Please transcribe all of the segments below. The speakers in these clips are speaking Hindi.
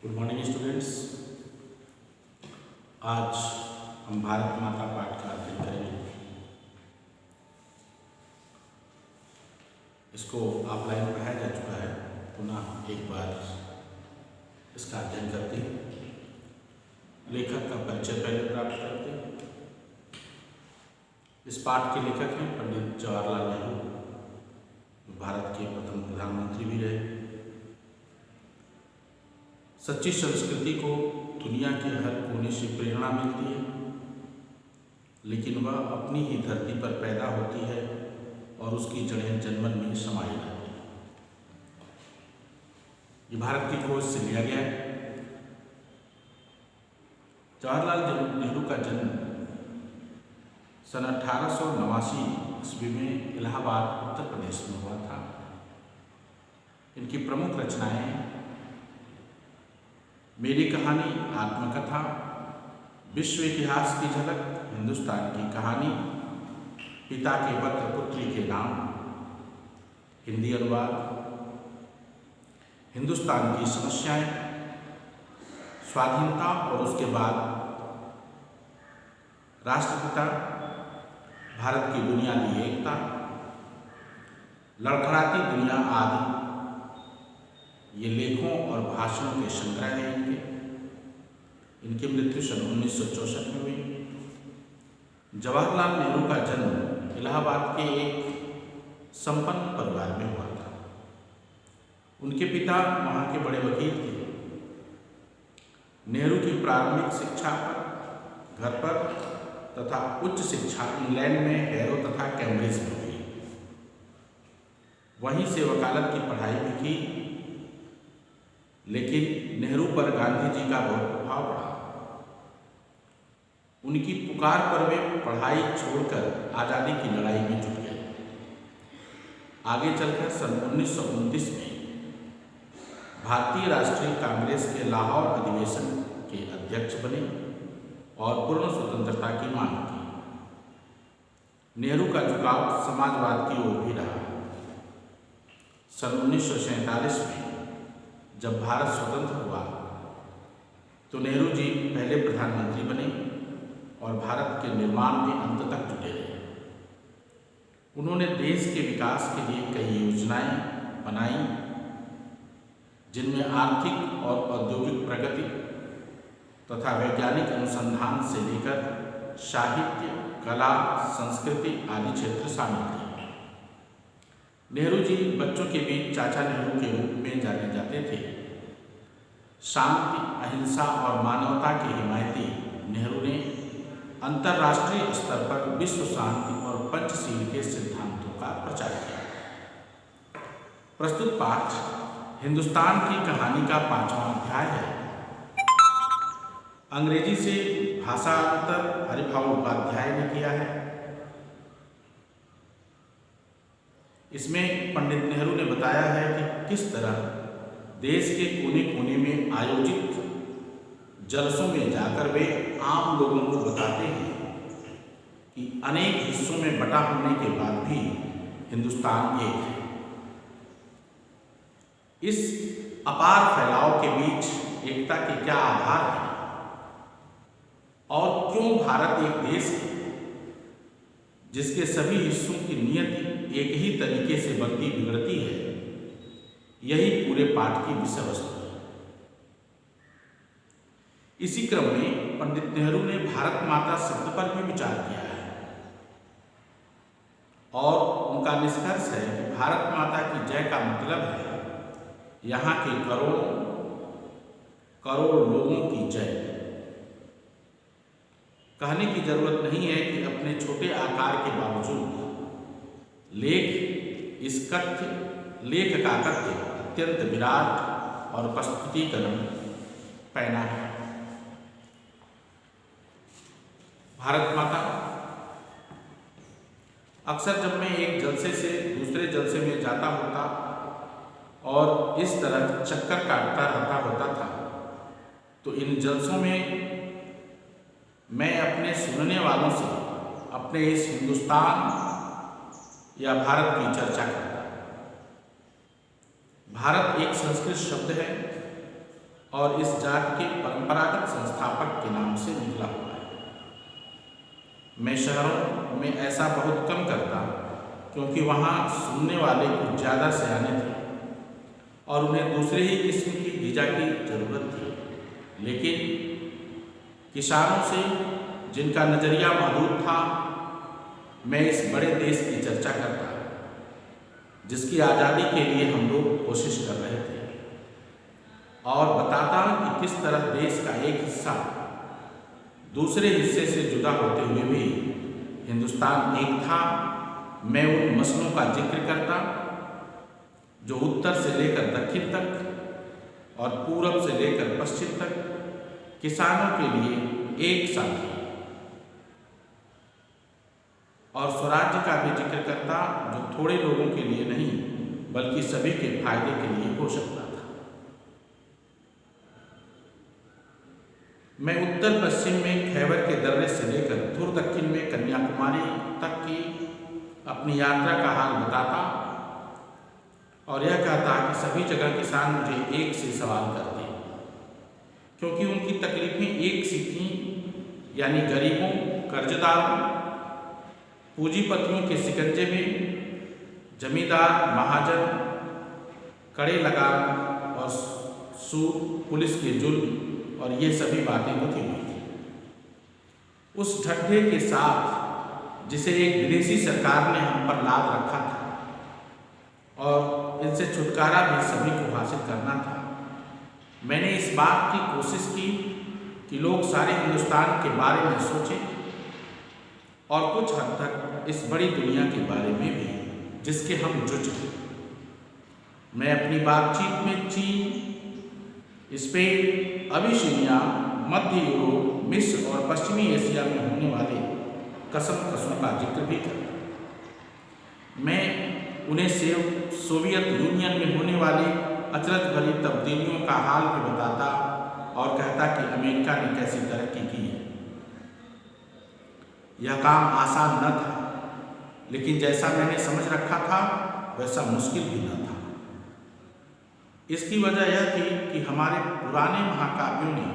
Good morning students. आज हम भारत माता पाठ का अध्ययन करेंगे। इसको ऑफलाइन पढ़ाया जा चुका है, पुनः एक बार इसका अध्ययन करते हैं। लेखक का परिचय पहले प्राप्त करते हैं। इस पाठ के लेखक हैं पंडित जवाहरलाल नेहरू, भारत के प्रथम प्रधानमंत्री भी रहे। सच्ची संस्कृति को दुनिया के हर कोने से प्रेरणा मिलती है, लेकिन वह अपनी ही धरती पर पैदा होती है और उसकी जड़ें जनमन में समाई रहती हैं। ये भारत की खोज से लिया गया है। जवाहरलाल नेहरू का जन्म सन 1889 ईस्वी में इलाहाबाद उत्तर प्रदेश में हुआ था। इनकी प्रमुख रचनाएं मेरी कहानी आत्मकथा, विश्व इतिहास की झलक, हिंदुस्तान की कहानी, पिता के पत्र पुत्री के नाम, हिंदी अनुवाद, हिंदुस्तान की समस्याएं, स्वाधीनता और उसके बाद, राष्ट्रपिता, भारत की बुनियादी एकता, लड़खड़ाती दुनिया आदि ये लेखों और भाषणों के संग्रह हैं। इनकी मृत्यु सन 1964 में हुई। जवाहरलाल नेहरू का जन्म इलाहाबाद के एक संपन्न परिवार में हुआ था। उनके पिता वहाँ के बड़े वकील थे। नेहरू की प्रारंभिक शिक्षा घर पर तथा उच्च शिक्षा इंग्लैंड में हैरो तथा कैम्ब्रिज में हुई। वहीं से वकालत की पढ़ाई भी की, लेकिन नेहरू पर गांधी जी का बहुत प्रभाव पड़ा। उनकी पुकार पर वे पढ़ाई छोड़कर आज़ादी की लड़ाई में जुट गए। आगे चलकर सन 1929 में भारतीय राष्ट्रीय कांग्रेस के लाहौर अधिवेशन के अध्यक्ष बने और पूर्ण स्वतंत्रता की मांग की। नेहरू का झुकाव समाजवाद की ओर भी रहा। सन 1947 में जब भारत स्वतंत्र हुआ तो नेहरू जी पहले प्रधानमंत्री बने और भारत के निर्माण में अंत तक जुटे रहे। उन्होंने देश के विकास के लिए कई योजनाएं बनाई, जिनमें आर्थिक और औद्योगिक प्रगति तथा वैज्ञानिक अनुसंधान से लेकर साहित्य, कला, संस्कृति आदि क्षेत्र शामिल थे। नेहरू जी बच्चों के बीच चाचा नेहरू के रूप में जाने जाते थे। शांति, अहिंसा और मानवता के हिमायती नेहरू ने अंतर्राष्ट्रीय स्तर पर विश्व शांति और पंचशील के सिद्धांतों का प्रचार किया। प्रस्तुत पाठ हिंदुस्तान की कहानी का 5वां अध्याय है। अंग्रेजी से भाषांतर हरिभाऊ उपाध्याय ने किया है। इसमें पंडित नेहरू ने बताया है कि किस तरह देश के कोने कोने में आयोजित जलसों में जाकर वे आम लोगों को बताते हैं कि अनेक हिस्सों में बटा होने के बाद भी हिंदुस्तान एक है। इस अपार फैलाव के बीच एकता के क्या आधार हैं और क्यों भारत एक देश है जिसके सभी हिस्सों की नियति एक ही तरीके से बनती बिगड़ती है। यही पूरे पाठ की विषय वस्तु है। इसी क्रम में पंडित नेहरू ने भारत माता शब्द पर भी विचार किया है और उनका निष्कर्ष है कि भारत माता की जय का मतलब है यहाँ के करोड़ों करोड़ लोगों की जय। कहने की जरूरत नहीं है कि अपने छोटे आकार के बावजूद लेख का कथ्य अत्यंत विराट और प्रस्तुतिकरण पैना है। भारत माता। अक्सर जब मैं एक जलसे से दूसरे जलसे में जाता होता और इस तरह चक्कर काटता रहता होता था, तो इन जलसों में मैं अपने सुनने वालों से अपने इस हिंदुस्तान या भारत की चर्चा करता। भारत एक संस्कृत शब्द है और इस जाट के परंपरागत संस्थापक के नाम से निकला हुआ है। मैं शहरों में ऐसा बहुत कम करता क्योंकि वहाँ सुनने वाले कुछ ज़्यादा सियाने थे और उन्हें दूसरे ही किस्म की गीजा की जरूरत थी। लेकिन किसानों से जिनका नज़रिया मौजूद था, मैं इस बड़े देश की चर्चा करता जिसकी आज़ादी के लिए हम लोग कोशिश कर रहे थे और बताता कि किस तरह देश का एक हिस्सा दूसरे हिस्से से जुदा होते हुए भी हिंदुस्तान एक था। मैं उन मसलों का जिक्र करता जो उत्तर से लेकर दक्षिण तक और पूरब से लेकर पश्चिम तक किसानों के लिए एक साथ थे, और स्वराज्य का भी जिक्र करता जो थोड़े लोगों के लिए नहीं बल्कि सभी के फायदे के लिए हो सकता था। मैं उत्तर पश्चिम में खैबर के दर्रे से लेकर धुर दक्षिण में कन्याकुमारी तक की अपनी यात्रा का हाल बताता और यह कहता कि सभी जगह किसान मुझे एक से सवाल करते क्योंकि उनकी तकलीफें एक सी थीं, यानी गरीबों, कर्जदारों, पूंजीपतियों के शिकंजे में, जमींदार, महाजन, कड़े लगाम और सूद, पुलिस के जुल्म और ये सभी बातें गुथी हुई थी। उस ढड्ढे के साथ जिसे एक विदेशी सरकार ने हम पर लाद रखा था और इनसे छुटकारा भी सभी को हासिल करना था, मैंने इस बात की कोशिश की कि लोग सारे हिंदुस्तान के बारे में सोचें और कुछ हद तक इस बड़ी दुनिया के बारे में भी जिसके हम जुझ हैं। मैं अपनी बातचीत में चीन, स्पेन, अबिसिनिया, मध्य यूरोप, मिस्र और पश्चिमी एशिया में होने वाले कसम का जिक्र भी करता। मैं उन्हें सोवियत यूनियन में होने वाली अचरज भरी तब्दीलियों का हाल भी बताता और कहता कि अमेरिका ने कैसी तरक्की की है। यह काम आसान न था, लेकिन जैसा मैंने समझ रखा था वैसा मुश्किल भी न था। इसकी वजह यह थी कि हमारे पुराने महाकाव्यों ने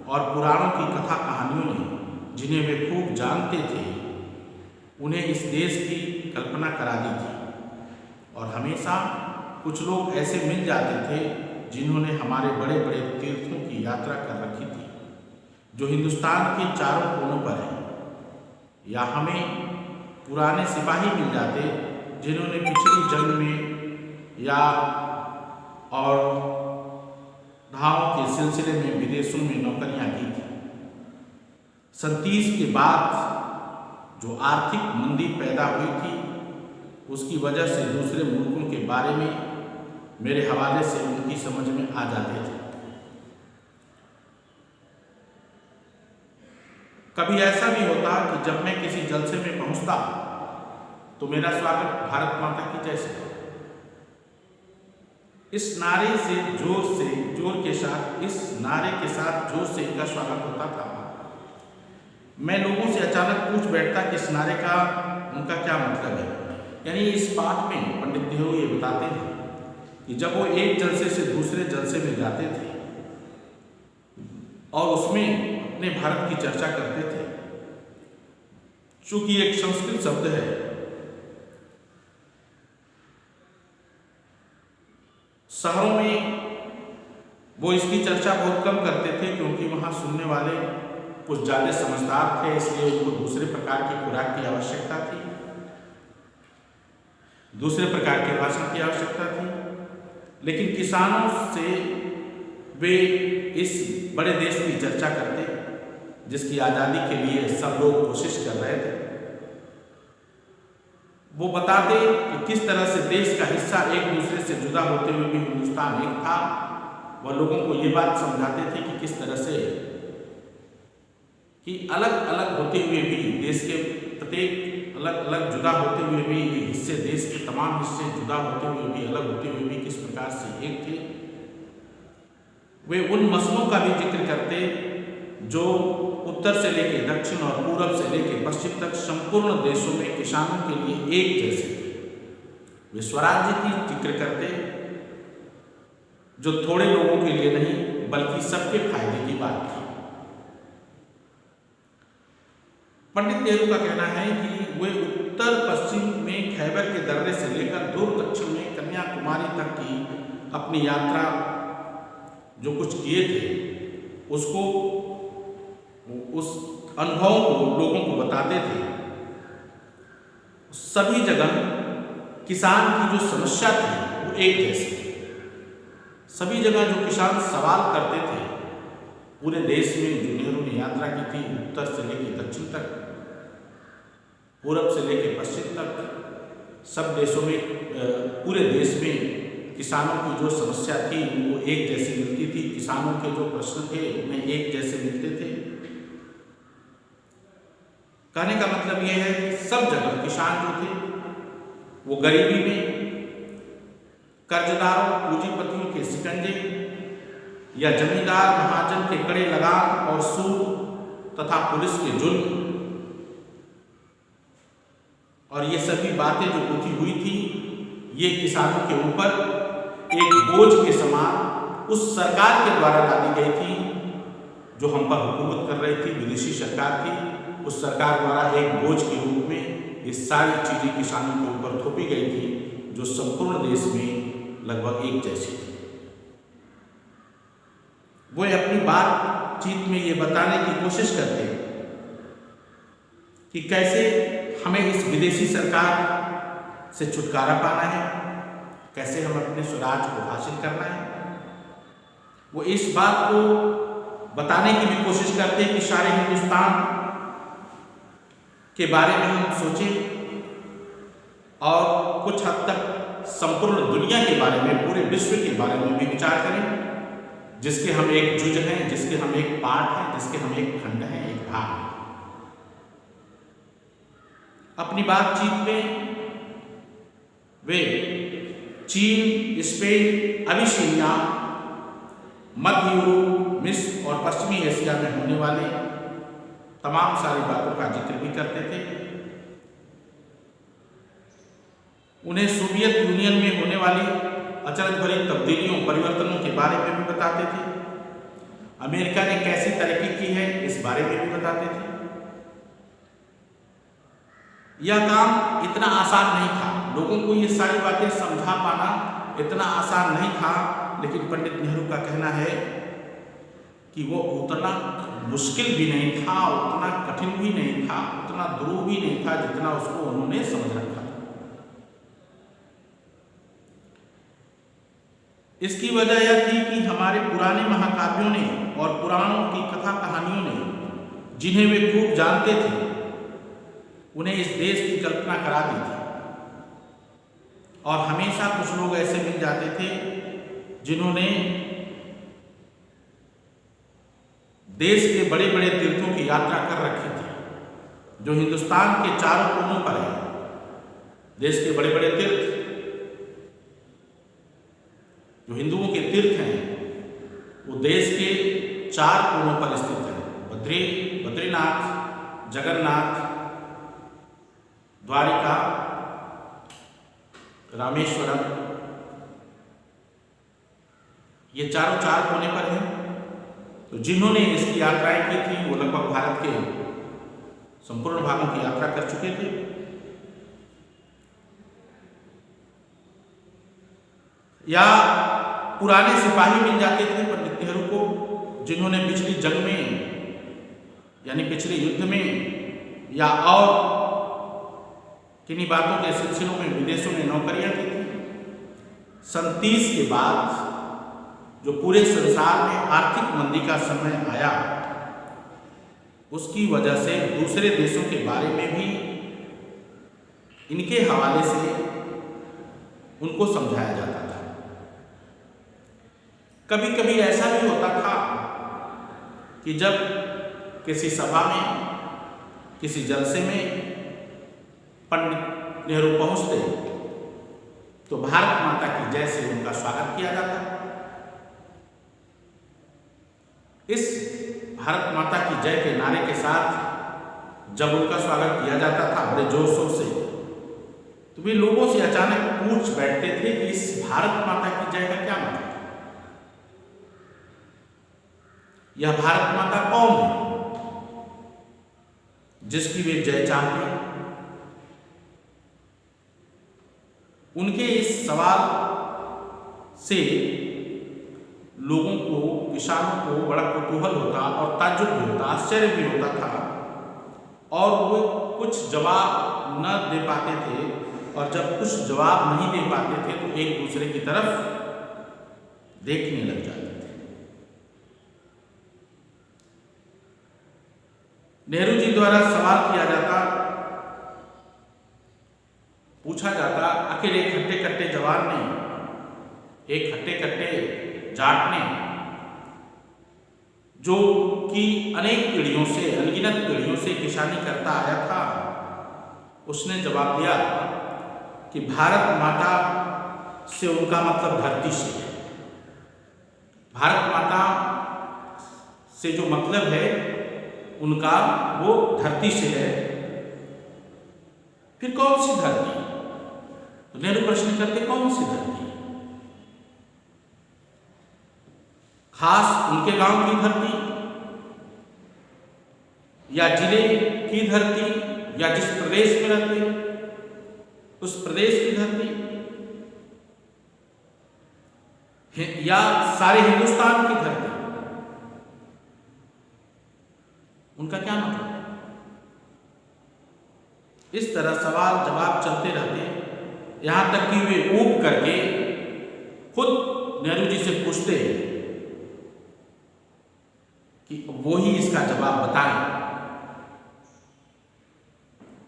और पुराणों की कथा कहानियों ने जिन्हें वे खूब जानते थे, उन्हें इस देश की कल्पना करा दी थी और हमेशा कुछ लोग ऐसे मिल जाते थे जिन्होंने हमारे बड़े बड़े तीर्थों की यात्रा कर रखी थी जो हिंदुस्तान के चारों कोनों पर हैं, या हमें पुराने सिपाही मिल जाते जिन्होंने पिछली जंग में या और धावों के सिलसिले में विदेशों में नौकरियां की थी। 37 के बाद जो आर्थिक मंदी पैदा हुई थी, उसकी वजह से दूसरे मुल्कों के बारे में मेरे हवाले से उनकी समझ में आ जाते थे। कभी ऐसा भी होता कि जब मैं किसी जलसे में पहुंचता तो मेरा स्वागत भारत माता की जैसे इस नारे से जोर के साथ जोर से इनका स्वागत होता था। मैं लोगों से अचानक पूछ बैठता कि इस नारे का उनका क्या मतलब है। यानी इस पाठ में पंडित नेहरू ये बताते हैं कि जब वो एक जलसे से दूसरे जलसे में जाते थे और उसमें अपने भारत की चर्चा करते थे, चूंकि एक संस्कृत शब्द है, शहरों में वो इसकी चर्चा बहुत कम करते थे क्योंकि वहाँ सुनने वाले कुछ ज़्यादा समझदार थे, इसलिए उनको दूसरे प्रकार की खुराक की आवश्यकता थी, दूसरे प्रकार के भाषण की आवश्यकता थी। लेकिन किसानों से वे इस बड़े देश की चर्चा करते जिसकी आज़ादी के लिए सब लोग कोशिश कर रहे थे। वो बताते कि किस तरह से देश का हिस्सा एक दूसरे से जुदा होते हुए भी हिंदुस्तान एक था। वह लोगों को ये बात समझाते थे कि किस तरह से कि अलग अलग होते हुए भी देश के प्रत्येक अलग अलग जुदा होते हुए भी ये हिस्से, देश के तमाम हिस्से जुदा होते हुए भी, अलग होते हुए भी किस प्रकार से एक थे। वे उन मसलों का भी जिक्र करते जो उत्तर से लेकर दक्षिण और पूरब से लेकर पश्चिम तक संपूर्ण देशों में किसानों के लिए एक जैसे थे। वे स्वराज्य की जिक्र करते जो थोड़े लोगों के लिए नहीं बल्कि सबके फायदे की बात थी। पंडित नेहरू का कहना है कि वे उत्तर पश्चिम में खैबर के दर्रे से लेकर दूर दक्षिण में कन्याकुमारी तक की अपनी यात्रा जो कुछ किए थे उसको, उस अनुभवों को लोगों को बताते थे। सभी जगह किसान की जो समस्या थी वो एक जैसी थी। सभी जगह जो किसान सवाल करते थे, पूरे देश में जो नेहरू ने यात्रा की थी, उत्तर से लेकर दक्षिण तक, पूरब से लेकर पश्चिम तक, सब देशों में, पूरे देश में किसानों की जो समस्या थी उनको एक जैसी मिलती थी। किसानों के जो प्रश्न थे उन्हें एक जैसे मिलते थे। कहने का मतलब यह है कि सब जगह किसान जो थे वो गरीबी में, कर्जदारों, पूंजीपतियों के शिकंजे या जमींदार महाजन के कड़े लगाम और सूद तथा पुलिस के जुल्म, और ये सभी बातें जो उठी हुई थी ये किसानों के ऊपर एक बोझ के समान उस सरकार के द्वारा डाली गई थी जो हम पर हुकूमत कर रही थी, विदेशी सरकार थी। उस सरकार द्वारा एक बोझ के रूप में ये सारी चीज़ें किसानों के ऊपर थोपी गई थी जो संपूर्ण देश में लगभग एक जैसी थी। वो अपनी बातचीत में ये बताने की कोशिश करते कि कैसे हमें इस विदेशी सरकार से छुटकारा पाना है, कैसे हम अपने स्वराज को हासिल करना है। वो इस बात को बताने की भी कोशिश करते हैं कि सारे हिंदुस्तान के बारे में हम सोचें और कुछ हद तक संपूर्ण दुनिया के बारे में, पूरे विश्व के बारे में भी विचार करें, जिसके हम एक जुज हैं, जिसके हम एक पार्ट हैं, जिसके हम एक खंड हैं, एक भाग हैं। अपनी बातचीत में वे चीन, स्पेन, अबिसिनिया, मध्य यूरोप, मिस्र और पश्चिमी एशिया में होने वाले तमाम सारी बातों का जिक्र भी करते थे। उन्हें सोवियत यूनियन में होने वाली अचरज भरी तब्दीलियों, परिवर्तनों के बारे में भी बताते थे। अमेरिका ने कैसी तरक्की की है इस बारे में भी बताते थे। यह काम इतना आसान नहीं था, लोगों को ये सारी बातें समझा पाना इतना आसान नहीं था, लेकिन पंडित नेहरू का कहना है कि वो उतना मुश्किल भी नहीं था, उतना कठिन भी नहीं था, उतना दुरूह भी नहीं था जितना उसको उन्होंने समझ रखा था। इसकी वजह यह थी कि हमारे पुराने महाकाव्यों ने और पुराणों की कथा कहानियों ने, जिन्हें वे खूब जानते थे, उन्हें इस देश की कल्पना करा दी थी। और हमेशा कुछ लोग ऐसे मिल जाते थे जिन्होंने देश के बड़े बड़े तीर्थों की यात्रा कर रखी थी, जो हिंदुस्तान के चारों कोनों पर है। देश के बड़े बड़े तीर्थ जो हिंदुओं के तीर्थ हैं वो देश के चार कोनों पर स्थित हैं। बद्रीनाथ, जगन्नाथ, द्वारिका, रामेश्वरम, ये चारों चार कोने पर हैं। तो जिन्होंने इसकी यात्राएं की थी वो लगभग भारत के संपूर्ण भागों की यात्रा कर चुके थे। या पुराने सिपाही मिल जाते थे पंडित नेहरू को, जिन्होंने पिछली जंग में यानी पिछले युद्ध में या और किन्हीं बातों के सिलसिलों में विदेशों में नौकरियां की थी। 37 के बाद जो पूरे संसार में आर्थिक मंदी का समय आया, उसकी वजह से दूसरे देशों के बारे में भी इनके हवाले से उनको समझाया जाता था। कभी कभी ऐसा भी होता था कि जब किसी सभा में, किसी जलसे में पंडित नेहरू पहुंचते तो भारत माता की जय से उनका स्वागत किया जाता। इस भारत माता की जय के नारे के साथ जब उनका स्वागत किया जाता था बड़े जोर शोर से, तो वे लोगों से अचानक पूछ बैठते थे कि इस भारत माता की जय का क्या मतलब है। यह भारत माता कौन है जिसकी वे जय चाहते हैं? उनके इस सवाल से लोगों को, किसानों को बड़ा कुतूहल होता और ताज्जुब भी होता, आश्चर्य भी होता था, और वो कुछ जवाब न दे पाते थे। और जब कुछ जवाब नहीं दे पाते थे तो एक दूसरे की तरफ देखने लग जाते थे। नेहरू जी द्वारा सवाल किया जाता, पूछा जाता, आखिर एक हट्टे कट्टे जवान ने, एक हट्टे कट्टे जाट ने, जो कि अनेक पीढ़ियों से, अनगिनत पीढ़ियों से किसानी करता आया था, उसने जवाब दिया कि भारत माता से उनका मतलब धरती से है। भारत माता से जो मतलब है उनका वो धरती से है। फिर कौन सी धरती? तो नेहरू प्रश्न करते, कौन सी धरती? खास उनके गांव की धरती, या जिले की धरती, या जिस प्रदेश में रहते हैं उस प्रदेश की धरती, या सारे हिंदुस्तान की धरती? उनका क्या मतलब है? इस तरह सवाल जवाब चलते रहते, यहां तक कि वे ऊब करके खुद नेहरू जी से पूछते कि वो ही इसका जवाब बताएं।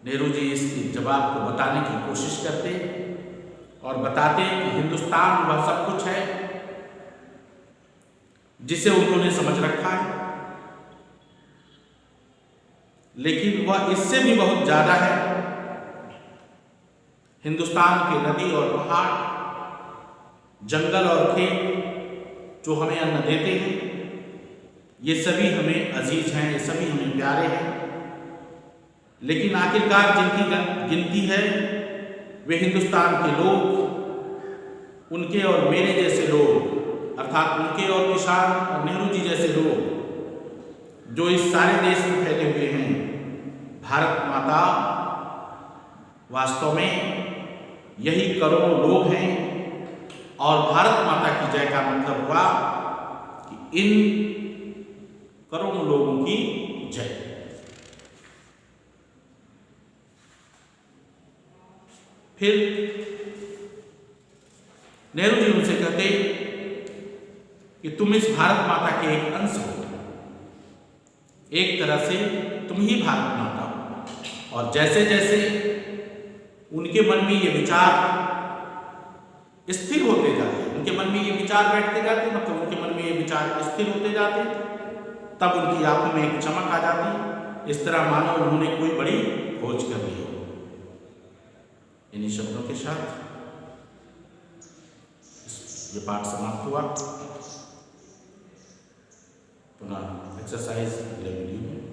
नेहरू जी इसके जवाब को बताने की कोशिश करते और बताते कि हिंदुस्तान वह सब कुछ है जिसे उन्होंने समझ रखा है, लेकिन वह इससे भी बहुत ज्यादा है। हिंदुस्तान के नदी और पहाड़, जंगल और खेत जो हमें अन्न देते हैं, ये सभी हमें अजीज हैं, ये सभी हमें प्यारे हैं, लेकिन आखिरकार जिनकी गिनती है वे हिंदुस्तान के लोग, उनके और मेरे जैसे लोग, अर्थात उनके और किसान और नेहरू जी जैसे लोग जो इस सारे देश में फैले हुए हैं। भारत माता वास्तव में यही करोड़ों लोग हैं, और भारत माता की जय का मतलब हुआ कि इन करोड़ों लोगों की जय। फिर नेहरू जी उनसे कहते कि तुम इस भारत माता के एक अंश हो, एक तरह से तुम ही भारत माता हो। और जैसे जैसे उनके मन में ये विचार स्थिर होते जाते, उनके मन में ये विचार बैठते जाते, मतलब उनके मन में ये विचार स्थिर होते जाते, तब उनकी आंखों में एक चमक आ जाती, इस तरह मानो उन्होंने कोई बड़ी खोज कर ली हो। इन्हीं शब्दों के साथ ये पाठ समाप्त हुआ। पुनः एक्सरसाइज अगले वीडियो में।